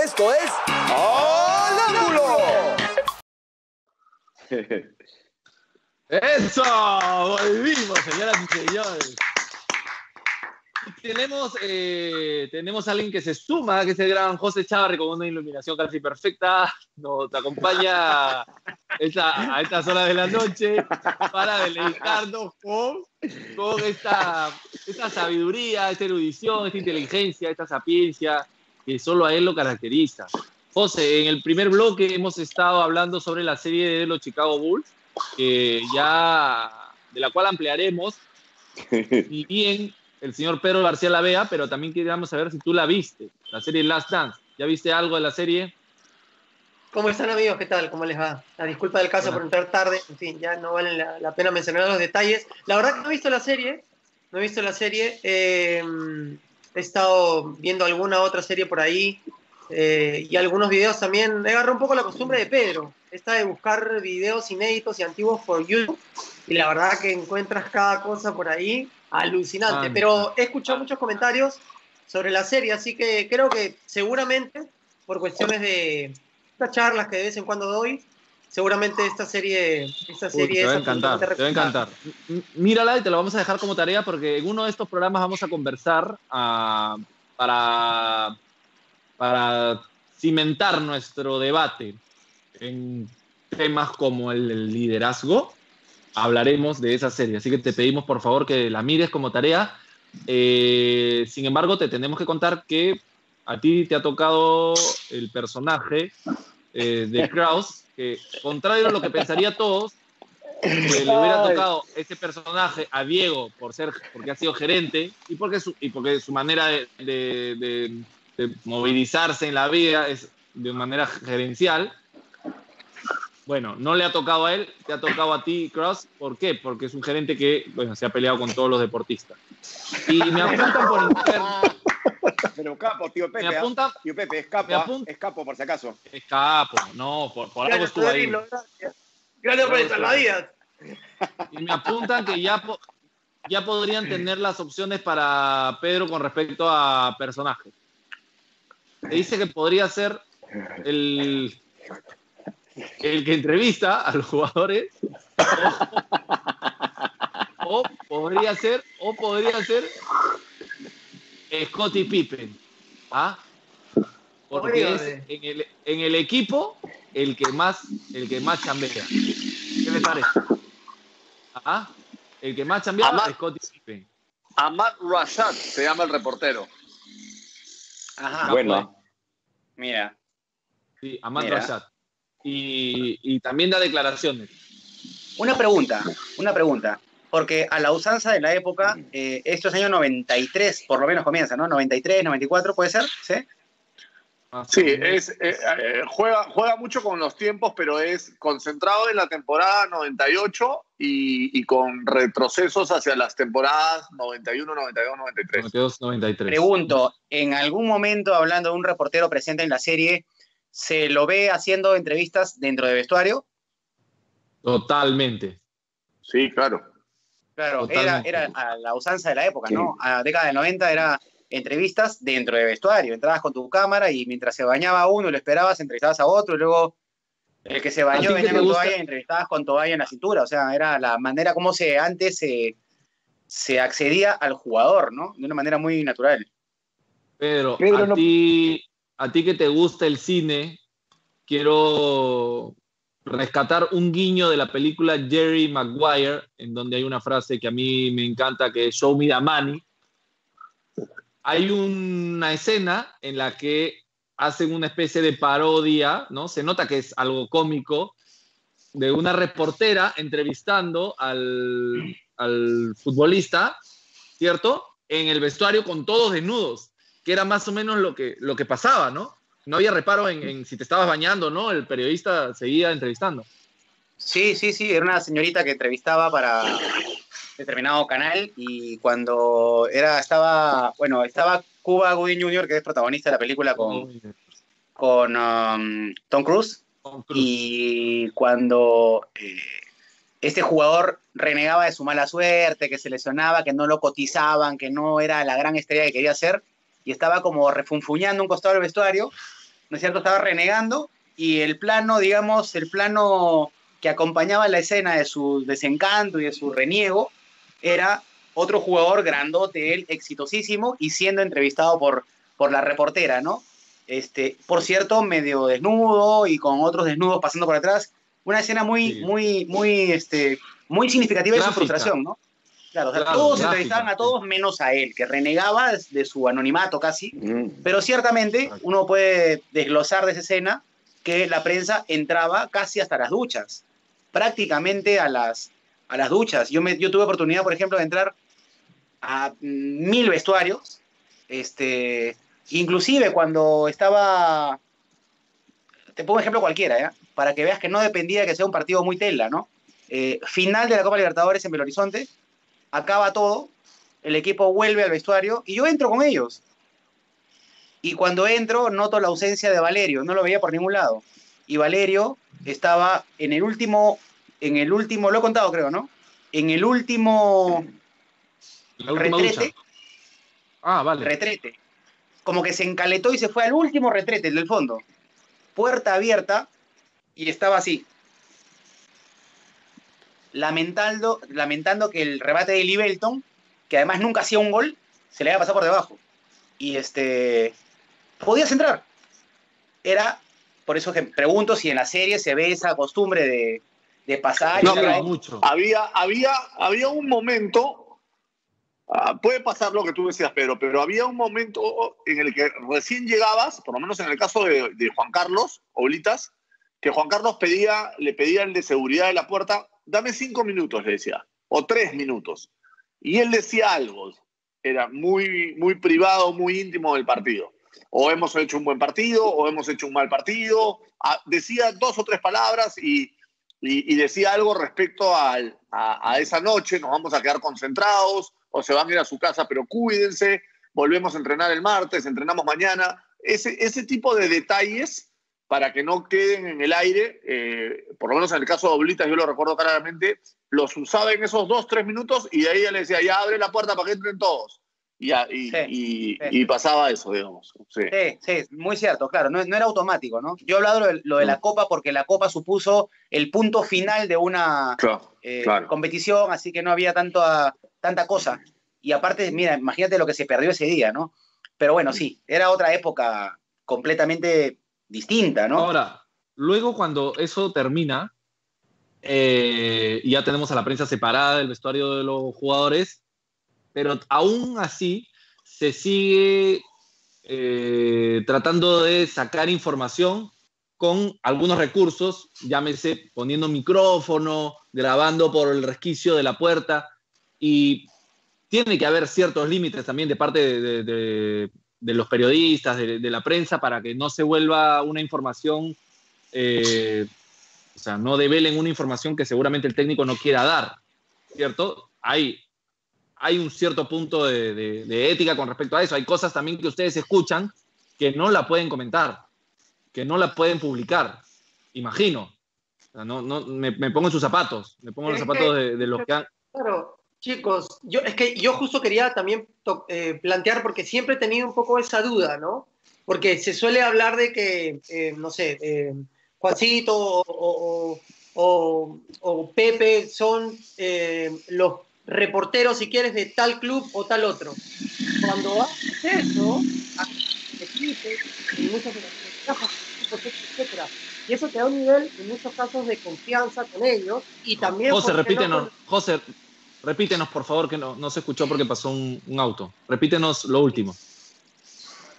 Esto es ¡Al Ángulo! ¡Eso! Volvimos, señoras y señores. Tenemos a alguien que se suma, que es el gran José Chávarri, con una iluminación casi perfecta. Nos acompaña a estas horas de la noche para deleitarnos con esta sabiduría, esta erudición, esta inteligencia, esta sapiencia que solo a él lo caracteriza. José, en el primer bloque hemos estado hablando sobre la serie de los Chicago Bulls, de la cual ampliaremos, y bien el señor Pedro García la vea, pero también queríamos saber si tú la viste, la serie Last Dance. ¿Ya viste algo de la serie? ¿Cómo están, amigos? ¿Qué tal? ¿Cómo les va? La disculpa del caso por entrar tarde. En fin, ya no vale la pena mencionar los detalles. La verdad que no he visto la serie. He estado viendo alguna otra serie por ahí y algunos videos también. He agarrado un poco la costumbre de Pedro, esta de buscar videos inéditos y antiguos por YouTube. Y la verdad que encuentras cada cosa por ahí alucinante. Pero he escuchado muchos comentarios sobre la serie, así que creo que seguramente, por cuestiones de estas charlas que de vez en cuando doy, seguramente esta serie te va a encantar. Mírala y te lo vamos a dejar como tarea, porque en uno de estos programas vamos a conversar para cimentar nuestro debate en temas como el liderazgo. Hablaremos de esa serie, así que te pedimos por favor que la mires como tarea. Sin embargo, te tenemos que contar que a ti te ha tocado el personaje de Krause, que contrario a lo que pensaría todos, que le hubiera tocado ese personaje a Diego porque ha sido gerente y porque su manera de movilizarse en la vida es de manera gerencial. Bueno, no le ha tocado a él, te ha tocado a ti, Krause. ¿Por qué? Porque es un gerente que, se ha peleado con todos los deportistas. Y me apuntan por interno. Pero capo, tío Pepe. Tío Pepe, es capo por si acaso. Es capo, no, por algo estuvo ahí. Gracias por el salvavidas. Y me apuntan que ya podrían tener las opciones para Pedro con respecto a personajes. Te dice que podría ser el que entrevista a los jugadores, o podría ser Scottie Pippen, porque es en el equipo el que más chambea. ¿Qué les parece? El que más chambea es Scottie Pippen. Ahmad Rashad se llama el reportero. Ajá. Bueno. Mira. Sí, Ahmad Rashad. Y también da declaraciones. Una pregunta, porque a la usanza de la época, esto es año 93, por lo menos comienza, ¿no? 93, 94, ¿puede ser? ¿Sí? Sí, juega mucho con los tiempos, pero es concentrado en la temporada 98 y con retrocesos hacia las temporadas 91, 92, 93. 92, 93. Pregunto, ¿en algún momento, hablando de un reportero presente en la serie, se lo ve haciendo entrevistas dentro de vestuario? Totalmente. Sí, claro. Claro, era a la usanza de la época, sí. ¿No? A la década del 90 era entrevistas dentro de vestuario. Entrabas con tu cámara y mientras se bañaba uno, lo esperabas, entrevistabas a otro, y luego el que se bañó venía con toalla y entrevistabas con toalla en la cintura. O sea, era la manera como antes se accedía al jugador, ¿no? De una manera muy natural. Pedro, a ti que te gusta el cine, quiero rescatar un guiño de la película Jerry Maguire, en donde hay una frase que a mí me encanta, que es "Show me the money". Hay una escena en la que hacen una especie de parodia, ¿no? Se nota que es algo cómico, de una reportera entrevistando al futbolista, ¿cierto? En el vestuario con todos desnudos, que era más o menos lo que pasaba, ¿no? No había reparo en si te estabas bañando, ¿no? El periodista seguía entrevistando. Sí, era una señorita que entrevistaba para determinado canal, y cuando estaba Cuba Gooding Jr., que es protagonista de la película con Tom Cruise, y cuando este jugador renegaba de su mala suerte, que se lesionaba, que no lo cotizaban, que no era la gran estrella que quería ser, y estaba como refunfuñando un costado del vestuario, ¿no es cierto?, estaba renegando, y el plano, digamos, el plano que acompañaba la escena de su desencanto y de su reniego, era otro jugador grandote, él, exitosísimo, y siendo entrevistado por la reportera, ¿no? Por cierto, medio desnudo y con otros desnudos pasando por atrás. Una escena muy, sí, muy significativa de su frustración, ¿no? Claro, o sea, todos entrevistaban a todos menos a él, que renegaba de su anonimato casi. Pero ciertamente uno puede desglosar de esa escena que la prensa entraba casi hasta las duchas, prácticamente a las duchas. Yo tuve oportunidad, por ejemplo, de entrar a 1000 vestuarios, inclusive cuando estaba, te pongo un ejemplo cualquiera, ¿ya?, para que veas que no dependía de que sea un partido muy tela, ¿no? Final de la Copa Libertadores en Belo Horizonte, acaba todo, el equipo vuelve al vestuario y yo entro con ellos. Y cuando entro noto la ausencia de Valerio, no lo veía por ningún lado. Y Valerio estaba en el último, lo he contado creo, ¿no? En el último retrete. Vale. Retrete. Como que se encaletó y se fue al último retrete, el del fondo. Puerta abierta y estaba así. Lamentando que el rebate de Libelton, que además nunca hacía un gol, se le iba a pasar por debajo. Y podías entrar. Era, por eso que pregunto si en la serie se ve esa costumbre de pasar. No, pero mucho. Había un momento, puede pasar lo que tú decías, Pedro, pero había un momento en el que recién llegabas, por lo menos en el caso de Juan Carlos Oblitas, que Juan Carlos le pedía el de seguridad de la puerta, dame 5 minutos, le decía, o 3 minutos. Y él decía algo, era muy, muy privado, muy íntimo del partido. O hemos hecho un buen partido, o hemos hecho un mal partido. Decía 2 o 3 palabras y decía algo respecto a esa noche, nos vamos a quedar concentrados, o se van a ir a su casa, pero cuídense, volvemos a entrenar el martes, entrenamos mañana. Ese tipo de detalles, para que no queden en el aire, por lo menos en el caso de Oblitas, yo lo recuerdo claramente, los usaba en esos 2 o 3 minutos y de ahí ya le decía, ya abre la puerta para que entren todos. Y pasaba eso, digamos. Sí, muy cierto, claro, no era automático, ¿no? Yo he hablado de lo de la Copa porque la Copa supuso el punto final de una competición, así que no había tanta cosa. Y aparte, mira, imagínate lo que se perdió ese día, ¿no? Pero bueno, sí, era otra época completamente distinta, ¿no? Ahora, luego cuando eso termina, y ya tenemos a la prensa separada del vestuario de los jugadores, pero aún así se sigue tratando de sacar información con algunos recursos, llámese poniendo micrófono, grabando por el resquicio de la puerta, y tiene que haber ciertos límites también de parte de los periodistas, de la prensa, para que no se vuelva una información, o sea, no develen una información que seguramente el técnico no quiera dar, ¿cierto? Hay un cierto punto de ética con respecto a eso. Hay cosas también que ustedes escuchan que no la pueden comentar, que no la pueden publicar, imagino. O sea, me pongo en sus zapatos, me pongo en los zapatos de los que han... Claro, chicos, yo justo quería también plantear, porque siempre he tenido un poco esa duda, ¿no? Porque se suele hablar de que, no sé, Juancito o Pepe son los reporteros, si quieres, de tal club o tal otro. Cuando haces eso, en muchas ocasiones, etcétera, y eso te da un nivel, en muchos casos, de confianza con ellos, y también... José, repítenos, por favor, que no se escuchó porque pasó un auto. Repítenos lo último.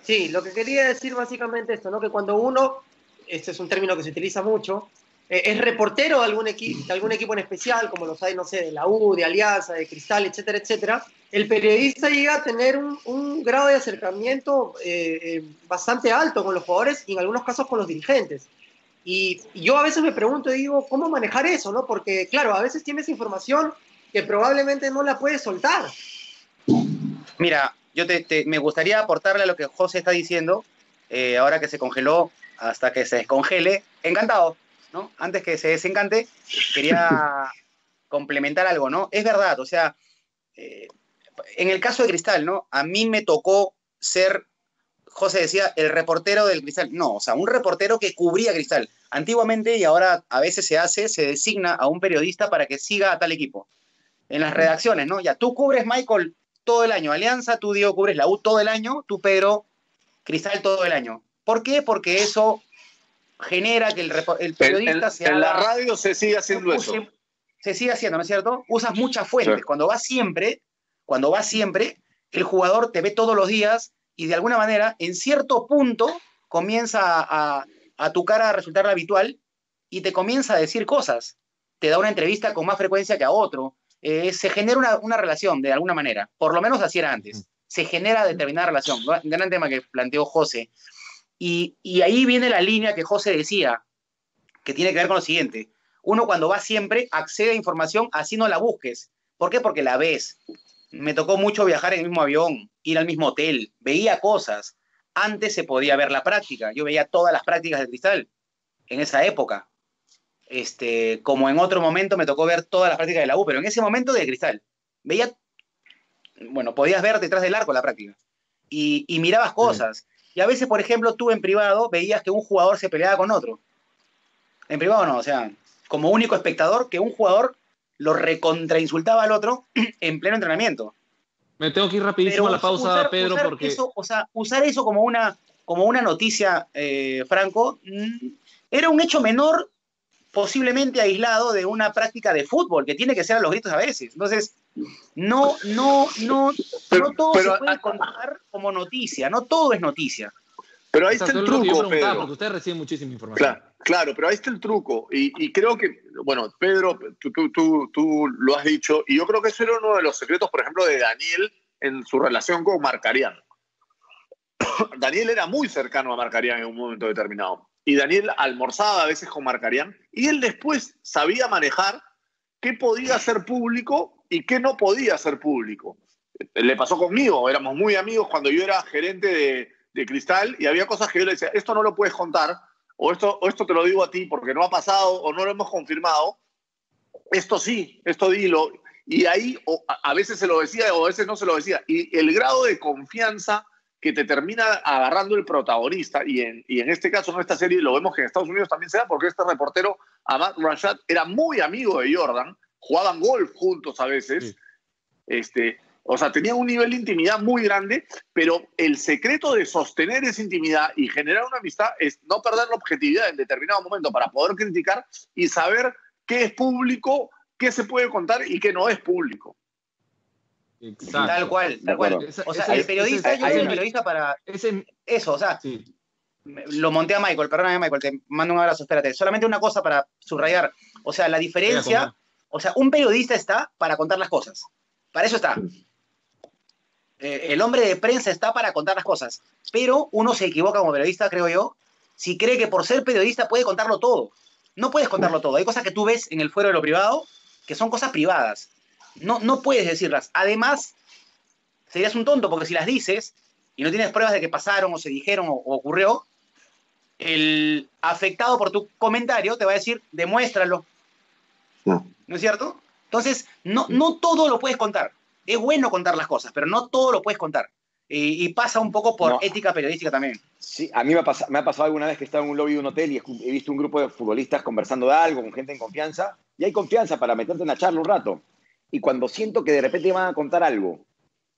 Sí, lo que quería decir básicamente esto, ¿no? Que cuando uno, este es un término que se utiliza mucho, es reportero de algún equipo en especial, como los hay, no sé, de la U, de Alianza, de Cristal, etcétera, etcétera, el periodista llega a tener un grado de acercamiento bastante alto con los jugadores y en algunos casos con los dirigentes. Y yo a veces me pregunto y digo, ¿cómo manejar eso, no? Porque, claro, a veces tienes información que probablemente no la puedes soltar. Mira, yo me gustaría aportarle a lo que José está diciendo, ahora que se congeló, hasta que se descongele. Encantado, ¿no? Antes que se desencante, quería complementar algo, ¿no? Es verdad, o sea, en el caso de Cristal, ¿no? A mí me tocó ser José decía, el reportero del Cristal. No, o sea, un reportero que cubría Cristal. Antiguamente, y ahora a veces se designa a un periodista para que siga a tal equipo. En las redacciones, ¿no? Ya, tú cubres, Michael, todo el año Alianza, tú, Diego, cubres la U todo el año, tú, Pedro, Cristal todo el año. ¿Por qué? Porque eso genera que el periodista en la radio se sigue haciendo eso. Se sigue haciendo, ¿no es cierto? Usas muchas fuentes. Sí. Cuando vas siempre, el jugador te ve todos los días y de alguna manera, en cierto punto, comienza a tu cara a resultar habitual y te comienza a decir cosas. Te da una entrevista con más frecuencia que a otro. Se genera una relación, de alguna manera. Por lo menos así era antes. Se genera determinada relación. Gran tema que planteó José. Y ahí viene la línea que José decía, que tiene que ver con lo siguiente. Uno cuando va siempre accede a información así no la busques. ¿Por qué? Porque la ves. Me tocó mucho viajar en el mismo avión, ir al mismo hotel, veía cosas. Antes se podía ver la práctica. Yo veía todas las prácticas de Cristal en esa época. Como en otro momento me tocó ver todas las prácticas de la U, pero en ese momento de Cristal. Veía, bueno, podías ver detrás del arco la práctica. Y mirabas cosas. Y a veces, por ejemplo, tú en privado veías que un jugador se peleaba con otro. En privado no, o sea, como único espectador, que un jugador lo recontrainsultaba al otro en pleno entrenamiento. Me tengo que ir rapidísimo a la pausa, Pedro, porque... Usar eso como una noticia, Franco, era un hecho menor, posiblemente aislado de una práctica de fútbol, que tiene que ser a los gritos a veces. Entonces, no todo se puede contar como noticia, no todo es noticia. Pero ahí está el truco, Pedro. Porque usted recibe muchísima información. Claro, pero ahí está el truco. Y creo que, bueno, Pedro, tú lo has dicho, y yo creo que eso era uno de los secretos, por ejemplo, de Daniel en su relación con Marcarián. Daniel era muy cercano a Marcarián en un momento determinado. Y Daniel almorzaba a veces con Marcarián, y él después sabía manejar qué podía ser público y qué no podía ser público. Le pasó conmigo, éramos muy amigos cuando yo era gerente de Cristal, y había cosas que yo le decía, esto no lo puedes contar, o esto te lo digo a ti porque no ha pasado o no lo hemos confirmado, esto sí, esto dilo. Y ahí a veces se lo decía o a veces no se lo decía. Y el grado de confianza que te termina agarrando el protagonista, y en este caso, en esta serie, lo vemos que en Estados Unidos también se da, porque este reportero, Ahmad Rashad, era muy amigo de Jordan, jugaban golf juntos a veces, o sea, tenían un nivel de intimidad muy grande, pero el secreto de sostener esa intimidad y generar una amistad es no perder la objetividad en determinado momento para poder criticar y saber qué es público, qué se puede contar y qué no es público. Exacto. Tal cual. O sea, el periodista, yo soy el periodista para eso, o sea, sí. Lo monté a Michael, perdóname, Michael, te mando un abrazo, espérate. Solamente una cosa para subrayar, o sea, la diferencia, o sea, un periodista está para contar las cosas, para eso está. El hombre de prensa está para contar las cosas, pero uno se equivoca como periodista, creo yo, si cree que por ser periodista puede contarlo todo. No puedes contarlo todo, hay cosas que tú ves en el fuero de lo privado que son cosas privadas. No puedes decirlas. Además, serías un tonto, porque si las dices y no tienes pruebas de que pasaron o se dijeron o ocurrió, el afectado por tu comentario te va a decir, demuéstralo. ¿No es cierto? Entonces, no todo lo puedes contar. Es bueno contar las cosas, pero no todo lo puedes contar. Y pasa un poco por ética periodística también. Sí, a mí me ha pasado alguna vez que estaba en un lobby de un hotel y he visto un grupo de futbolistas conversando de algo, con gente en confianza, y hay confianza para meterte en la charla un rato. Y cuando siento que de repente van a contar algo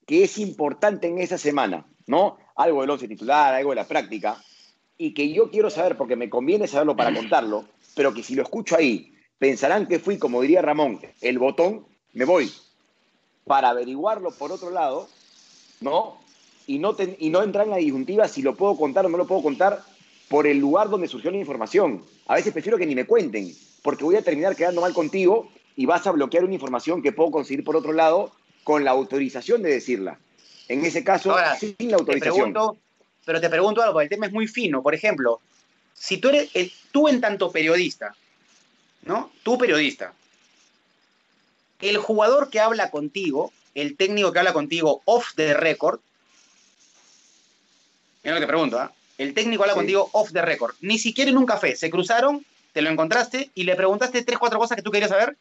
que es importante en esa semana, ¿no? Algo del once titular, algo de la práctica, y que yo quiero saber porque me conviene saberlo para contarlo, pero que si lo escucho ahí, pensarán que fui, como diría Ramón, el botón, me voy para averiguarlo por otro lado, ¿no? Y no entrar en la disyuntiva si lo puedo contar o no lo puedo contar por el lugar donde surgió la información. A veces prefiero que ni me cuenten, porque voy a terminar quedando mal contigo y vas a bloquear una información que puedo conseguir por otro lado con la autorización de decirla. En ese caso, ahora, sin la autorización. Te pregunto algo, porque el tema es muy fino. Por ejemplo, si tú en tanto periodista, ¿no? Tú periodista, el jugador que habla contigo, el técnico que habla contigo off the record, es lo que te pregunto, ¿eh? El técnico habla contigo off the record, ni siquiera en un café, se cruzaron, te lo encontraste y le preguntaste 3, 4 cosas que tú querías saber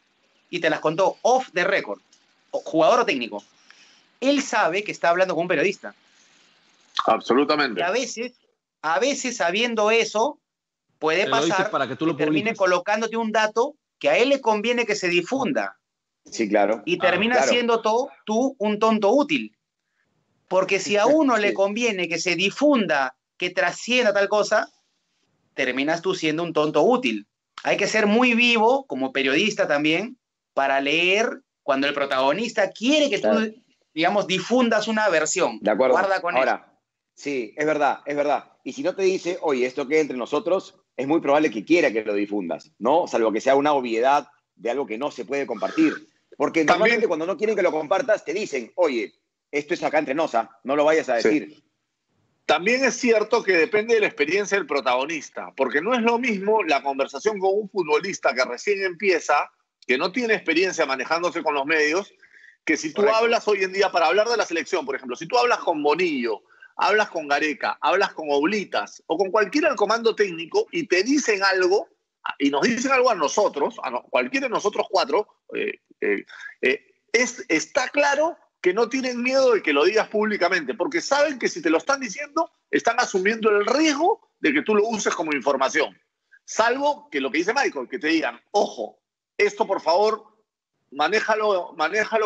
y te las contó off the record, jugador o técnico. Él sabe que está hablando con un periodista. Absolutamente. Y a veces sabiendo eso, puede pasar para que tú lo termine publiques. colocándote un dato que a él le conviene que se difunda. Sí, claro. Y termina siendo tú un tonto útil. Porque si a uno le conviene que se difunda, que trascienda tal cosa, terminas tú siendo un tonto útil. Hay que ser muy vivo, como periodista también, para leer cuando el protagonista quiere que tú, digamos, difundas una versión. De acuerdo. Guarda con Ahora, sí, es verdad, es verdad. Y si no te dice, oye, esto queda entre nosotros, es muy probable que quiera que lo difundas, ¿no? Salvo que sea una obviedad de algo que no se puede compartir. Porque normalmente cuando no quieren que lo compartas, te dicen, oye, esto es acá entre nos, no lo vayas a decir. Sí. También es cierto que depende de la experiencia del protagonista, porque no es lo mismo la conversación con un futbolista que recién empieza, que no tiene experiencia manejándose con los medios, que si tú hablas hoy en día, para hablar de la selección, por ejemplo, si tú hablas con Bonillo, hablas con Gareca, hablas con Oblitas o con cualquiera del comando técnico y te dicen algo, y nos dicen algo a nosotros, cualquiera de nosotros cuatro, está claro que no tienen miedo de que lo digas públicamente, porque saben que si te lo están diciendo, están asumiendo el riesgo de que tú lo uses como información. Salvo que lo que dice Michael, que te digan, ojo, esto por favor, manéjalo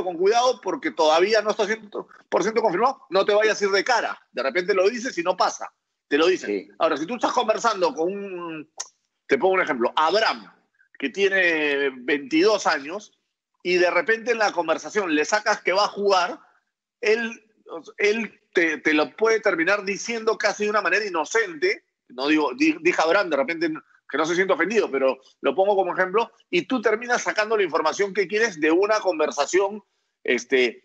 con cuidado porque todavía no está 100% confirmado, no te vayas a ir de cara. De repente lo dices y no pasa, te lo dicen. Sí. Ahora, si tú estás conversando con te pongo un ejemplo, Abraham, que tiene 22 años, y de repente en la conversación le sacas que va a jugar, él te lo puede terminar diciendo casi de una manera inocente, no digo, dije Abraham, de repente que no se siente ofendido, pero lo pongo como ejemplo, y tú terminas sacando la información que quieres de una conversación que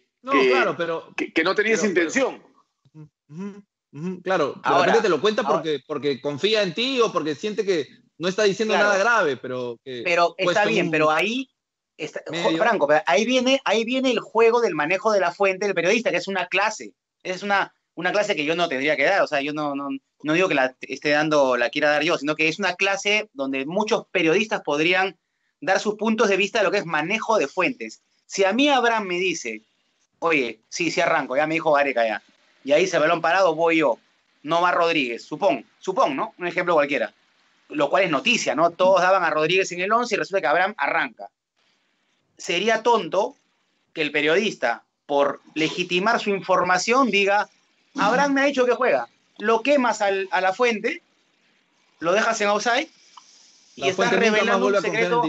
no tenías intención. Claro, de repente te lo cuenta porque confía en ti o porque siente que no está diciendo nada grave, pero está bien, pero ahí Franco, ahí viene el juego del manejo de la fuente del periodista, que es una clase. Es una clase que yo no tendría que dar. O sea, yo no digo que la quiera dar yo, sino que es una clase donde muchos periodistas podrían dar sus puntos de vista de lo que es manejo de fuentes. Si a mí Abraham me dice, oye, sí arranco, ya me dijo Gareca ya, y ahí se balón parado, voy yo, no va Rodríguez, supón, ¿no? Un ejemplo cualquiera. Lo cual es noticia, ¿no? Todos daban a Rodríguez en el 11 y resulta que Abraham arranca. Sería tonto que el periodista, por legitimar su información, diga, Abraham me ha dicho que juega. Lo quemas a la fuente, lo dejas en offside y estás revelando un secreto.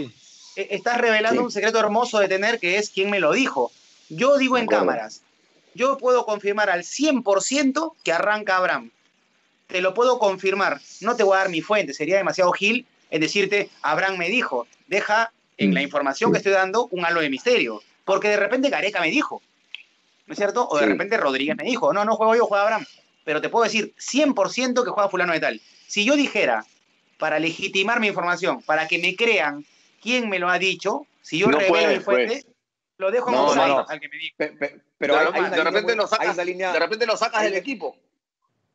Estás revelando un secreto hermoso de tener, que es quién me lo dijo. Yo digo en cámaras, yo puedo confirmar al 100% que arranca Abraham. Te lo puedo confirmar. No te voy a dar mi fuente, sería demasiado gil en decirte, Abraham me dijo. Deja en la información que estoy dando un halo de misterio. Porque de repente Gareca me dijo, ¿no es cierto? O de repente Rodríguez me dijo, no juego yo, juega Abraham. Pero te puedo decir 100% que juega fulano de tal. Si yo dijera, para legitimar mi información, para que me crean quién me lo ha dicho, si yo revelo mi fuente, lo dejo en offside al que me dijo. Pero de repente lo sacas del equipo.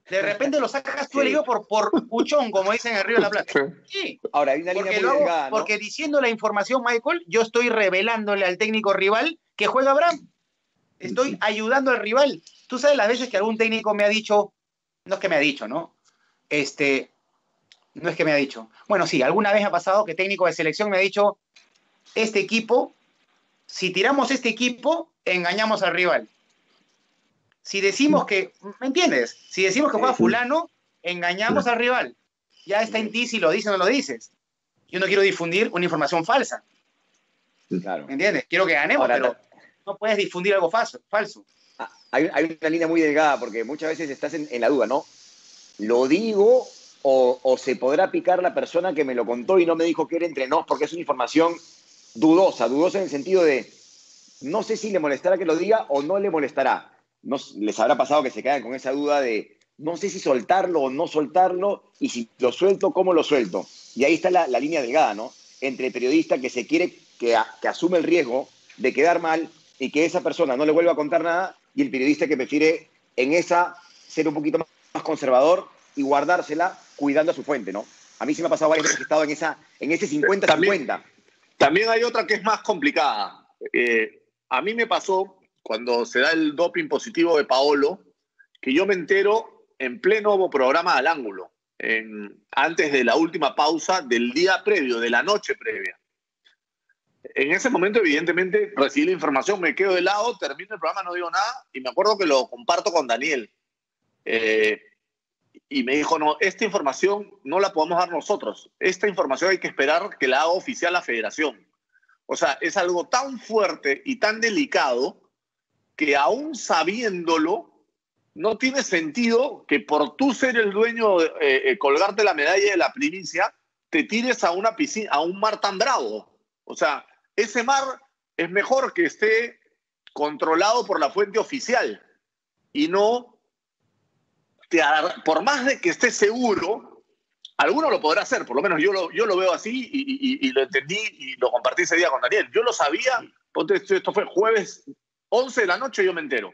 De repente lo sacas tú elegido por puchón, como dicen en el Río de la Plata. Sí. Ahora, hay una línea muy delgada, ¿no? Porque diciendo la información, Michael, yo estoy revelándole al técnico rival que juega Abraham. Estoy ayudando al rival. Tú sabes las veces que algún técnico me ha dicho, no es que me ha dicho, ¿no? No es que me ha dicho. Bueno, sí, alguna vez ha pasado que técnico de selección me ha dicho, este equipo, si tiramos este equipo, engañamos al rival. Si decimos que, ¿me entiendes? Si decimos que juega fulano, engañamos al rival. Ya está en ti si lo dices o no lo dices. Yo no quiero difundir una información falsa. Claro. ¿Me entiendes? Quiero que ganemos, pero no puedes difundir algo falso. Hay una línea muy delgada porque muchas veces estás en la duda, ¿no? ¿Lo digo o se podrá picar la persona que me lo contó y no me dijo que era entre nos? Porque es una información dudosa en el sentido de no sé si le molestará que lo diga o no le molestará. No, les habrá pasado que se quedan con esa duda de no sé si soltarlo o no soltarlo, y si lo suelto, ¿cómo lo suelto? Y ahí está la línea delgada, ¿no? Entre el periodista que se quiere, que asume el riesgo de quedar mal y que esa persona no le vuelva a contar nada, y el periodista que prefiere en esa ser un poquito más conservador y guardársela cuidando a su fuente, ¿no? A mí sí me ha pasado varias veces que he estado en ese 50-50. También hay otra que es más complicada. A mí me pasó cuando se da el doping positivo de Paolo, que yo me entero en pleno programa Al Ángulo, antes de la última pausa del día previo, de la noche previa. En ese momento, evidentemente, recibí la información, me quedo de lado, termino el programa, no digo nada, y me acuerdo que lo comparto con Daniel. Y me dijo, no, esta información no la podemos dar nosotros. Esta información hay que esperar que la haga oficial la federación. O sea, es algo tan fuerte y tan delicado que aún sabiéndolo, no tiene sentido que por tú ser el dueño, colgarte la medalla de la primicia, te tires a una piscina, a un mar tan bravo. O sea, ese mar es mejor que esté controlado por la fuente oficial y no, por más de que esté seguro, alguno lo podrá hacer, por lo menos yo lo veo así y lo entendí y lo compartí ese día con Daniel. Yo lo sabía, esto fue jueves 11 de la noche, yo me entero.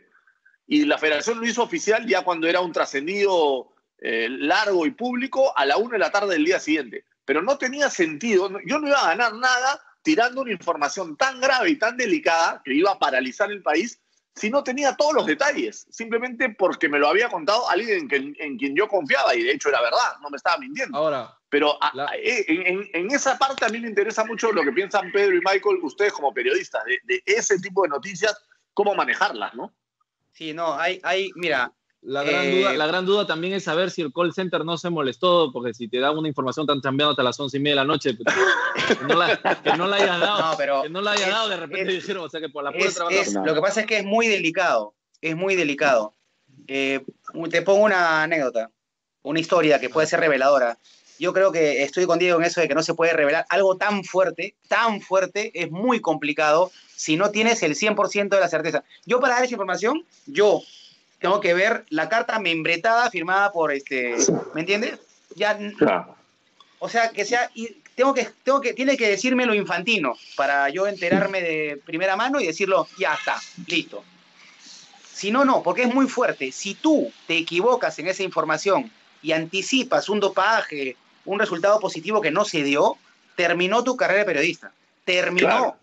Y la federación lo hizo oficial ya cuando era un trascendido largo y público a la 1 de la tarde del día siguiente. Pero no tenía sentido, yo no iba a ganar nada tirando una información tan grave y tan delicada que iba a paralizar el país si no tenía todos los detalles, simplemente porque me lo había contado alguien en quien yo confiaba y de hecho era verdad, no me estaba mintiendo. Ahora, pero en esa parte a mí me interesa mucho lo que piensan Pedro y Michael, ustedes como periodistas, de ese tipo de noticias, cómo manejarlas, ¿no? Sí, no, mira... La gran duda también es saber si el call center no se molestó, porque si te dan una información tan chambeando hasta las 11:30 de la noche, que no la hayas dado, no, pero que no la hayas dado, de repente dijeron, o sea, que por la puerta trabajar. Lo que pasa es que es muy delicado, te pongo una anécdota, una historia que puede ser reveladora. Yo creo que estoy con Diego en eso de que no se puede revelar algo tan fuerte, es muy complicado si no tienes el 100% de la certeza. Yo para dar esa información, tengo que ver la carta membretada firmada por ¿me entiendes? Ya, claro. O sea, que sea, y tiene que decirme lo infantino para yo enterarme de primera mano y decirlo, ya está, listo. Si no, no, porque es muy fuerte. Si tú te equivocas en esa información y anticipas un dopaje, un resultado positivo que no se dio, terminó tu carrera de periodista. Terminó. Claro.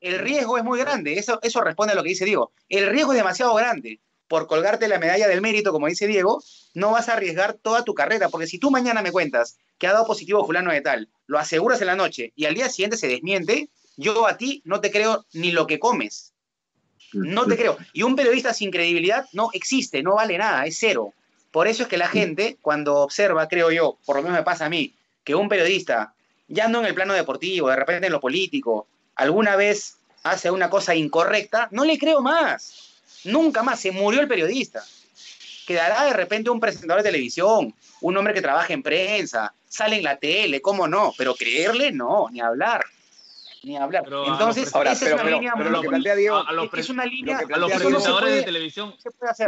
El riesgo es muy grande. Eso responde a lo que dice Diego. El riesgo es demasiado grande. Por colgarte la medalla del mérito, como dice Diego, no vas a arriesgar toda tu carrera, porque si tú mañana me cuentas que ha dado positivo fulano de tal, lo aseguras en la noche y al día siguiente se desmiente, yo a ti no te creo ni lo que comes. No te creo. Y un periodista sin credibilidad no existe, no vale nada, es cero. Por eso es que la gente, cuando observa, creo yo, por lo menos me pasa a mí, que un periodista, ya no en el plano deportivo, de repente en lo político, alguna vez hace una cosa incorrecta, no le creo más. Nunca más, se murió el periodista. Quedará de repente un presentador de televisión, un hombre que trabaja en prensa, sale en la tele, ¿cómo no? Pero creerle, no, ni hablar. Pero entonces, esa es una línea muy... Lo que plantea Diego, a los presentadores de televisión,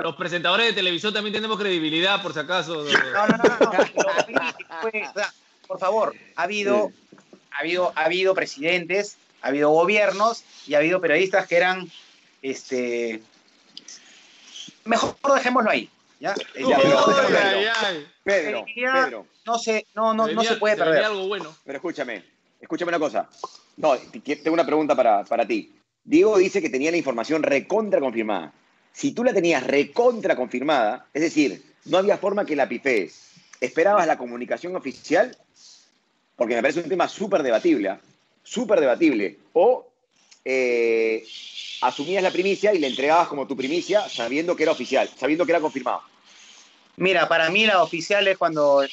los presentadores de televisión también tenemos credibilidad, por si acaso. No. Por favor, ha habido presidentes, ha habido gobiernos y ha habido periodistas que eran... Mejor dejémoslo ahí, ¿ya? Pedro. No se puede perder. Algo bueno. Pero escúchame una cosa. No, tengo una pregunta para ti. Diego dice que tenía la información recontra confirmada. Si tú la tenías recontra confirmada, es decir, no había forma que la pifees, ¿esperabas la comunicación oficial? Porque me parece un tema súper debatible, o asumías la primicia y le entregabas como tu primicia sabiendo que era oficial, sabiendo que era confirmado. Mira, para mí la oficial es cuando,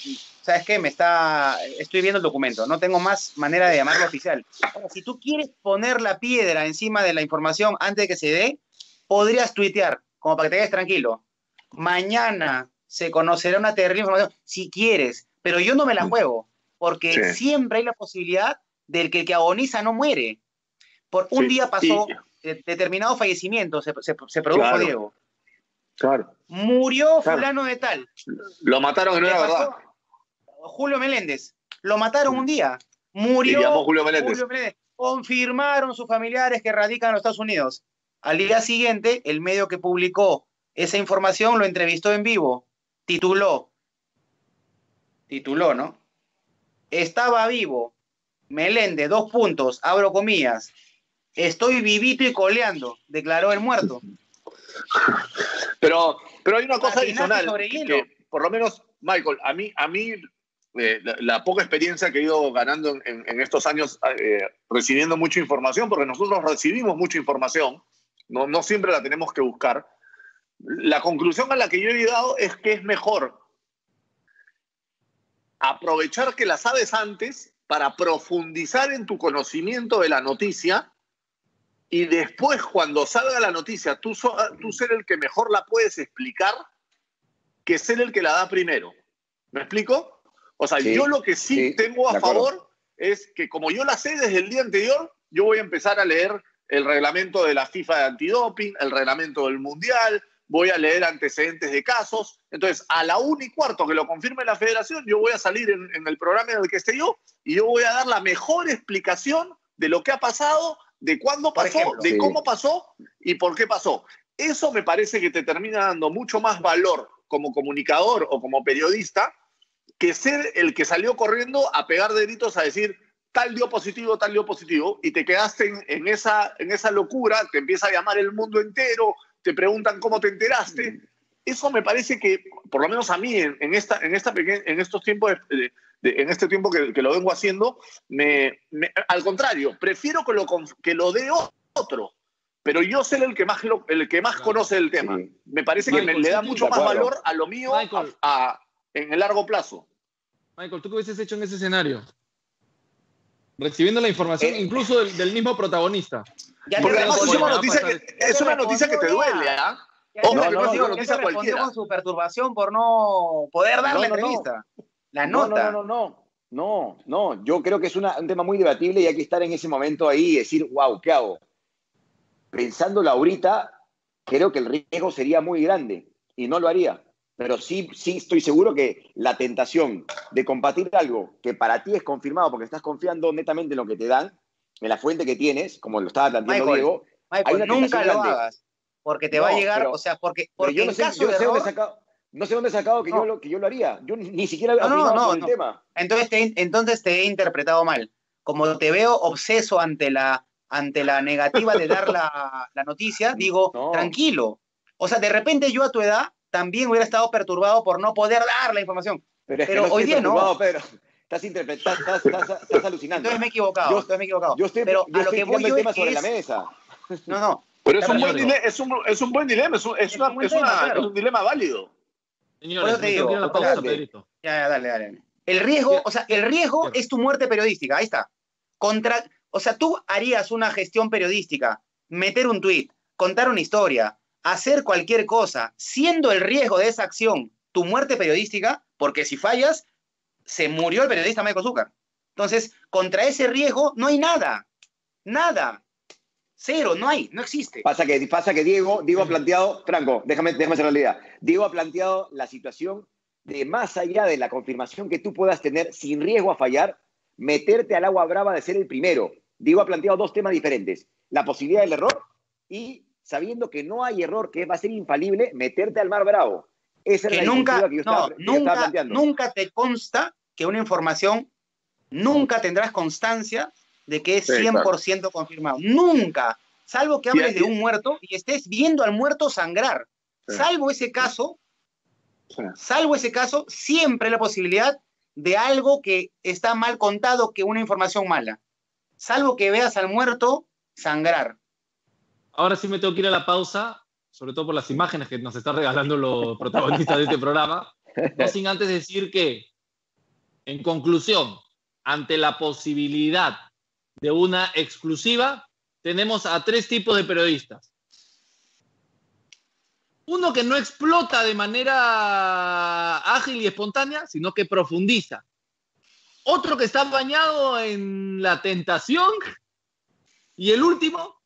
¿sabes qué? Estoy viendo el documento, no tengo más manera de llamarlo oficial. Ahora, si tú quieres poner la piedra encima de la información antes de que se dé, podrías tuitear, como para que te quedes tranquilo. Mañana se conocerá una terrible información, si quieres, pero yo no me la juego, porque siempre hay la posibilidad de que el que agoniza no muere. Por un día pasó determinado fallecimiento, se produjo, claro. Diego. Claro. Murió fulano de tal. Lo mataron y no era verdad. Julio Meléndez. Lo mataron un día. Murió. Y llamó Julio Meléndez. Confirmaron sus familiares que radican en los Estados Unidos. Al día siguiente, el medio que publicó esa información lo entrevistó en vivo. Tituló, ¿no? Estaba vivo. Meléndez, 2 puntos, abro comillas. Estoy vivito y coleando, declaró el muerto. Pero hay una cosa adicional. por lo menos, Michael, a mí la poca experiencia que he ido ganando en estos años recibiendo mucha información, porque nosotros recibimos mucha información, no siempre la tenemos que buscar. La conclusión a la que yo he llegado es que es mejor aprovechar que la sabes antes para profundizar en tu conocimiento de la noticia y después, cuando salga la noticia, tú ser el que mejor la puedes explicar que ser el que la da primero. ¿Me explico? O sea, yo lo que sí tengo a favor es que como yo la sé desde el día anterior, yo voy a empezar a leer el reglamento de la FIFA de antidoping, el reglamento del Mundial, voy a leer antecedentes de casos. Entonces, a la 1:15 que lo confirme la federación, yo voy a salir en el programa en el que esté yo y yo voy a dar la mejor explicación de lo que ha pasado, de cuándo pasó, de cómo pasó y por qué pasó. Eso me parece que te termina dando mucho más valor como comunicador o como periodista que ser el que salió corriendo a pegar deditos a decir tal dio positivo, y te quedaste en esa locura, te empieza a llamar el mundo entero, te preguntan cómo te enteraste. Eso me parece que, por lo menos a mí, en estos tiempos, en este tiempo que lo vengo haciendo, al contrario, prefiero que lo dé otro, pero yo ser el que más conoce el tema. Sí. Me parece que le da mucho más valor a lo mío en el largo plazo. Michael, ¿tú qué hubieses hecho en ese escenario? Recibiendo la información incluso del mismo protagonista. Porque además es una noticia que te duele, ¿ah? No es una noticia cualquiera. Con su perturbación por no poder dar la entrevista. La nota. No. Yo creo que es un tema muy debatible y hay que estar en ese momento ahí y decir, wow, ¿qué hago? Pensándolo ahorita, creo que el riesgo sería muy grande y no lo haría. Pero sí estoy seguro que la tentación de compartir algo que para ti es confirmado porque estás confiando netamente en lo que te dan, en la fuente que tienes, como lo estaba planteando Diego. Michael, nunca lo hagas, porque te va a llegar, porque yo no sé dónde he sacado que yo lo haría. Yo ni siquiera he opinado sobre el tema. Entonces te he interpretado mal. Como te veo obseso ante la negativa de dar la noticia, digo, tranquilo. O sea, de repente yo a tu edad también hubiera estado perturbado por no poder dar la información. Pero hoy día no. Pedro. Estás alucinando. Entonces me he equivocado. Pero a lo que voy yo es sobre la mesa. No. Pero es un buen dilema, es un dilema válido. Señores, digo, la pausa, Pedrito. Ya, dale. El riesgo es tu muerte periodística, ahí está. Tú harías una gestión periodística, meter un tuit, contar una historia, hacer cualquier cosa, siendo el riesgo de esa acción tu muerte periodística, porque si fallas, se murió el periodista Michael Zúcar. Entonces, contra ese riesgo no hay nada. Cero, no existe. Pasa que Diego ha planteado, Franco, déjame hacer la idea. Diego ha planteado la situación de más allá de la confirmación que tú puedas tener sin riesgo a fallar, meterte al agua brava de ser el primero. Diego ha planteado dos temas diferentes. La posibilidad del error y sabiendo que no hay error, que va a ser infalible, meterte al mar bravo. Esa es la nunca, que yo estaba planteando. Nunca te consta que una información, nunca tendrás constancia de que es 100% confirmado. Nunca. Salvo que hables de un muerto y estés viendo al muerto sangrar. Salvo ese caso, siempre hay la posibilidad de algo que está mal contado, que una información mala. Salvo que veas al muerto sangrar. Ahora sí me tengo que ir a la pausa, sobre todo por las imágenes que nos están regalando los protagonistas de este programa. No sin antes decir que, en conclusión, ante la posibilidad de una exclusiva, tenemos a tres tipos de periodistas. Uno que no explota de manera ágil y espontánea, sino que profundiza. Otro que está bañado en la tentación. Y el último,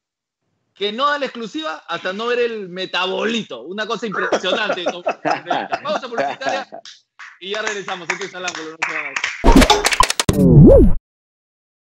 que no da la exclusiva hasta no ver el metabolito. Una cosa impresionante. Pausa publicitaria y ya regresamos. Esto es Al Ángulo. No se vayan.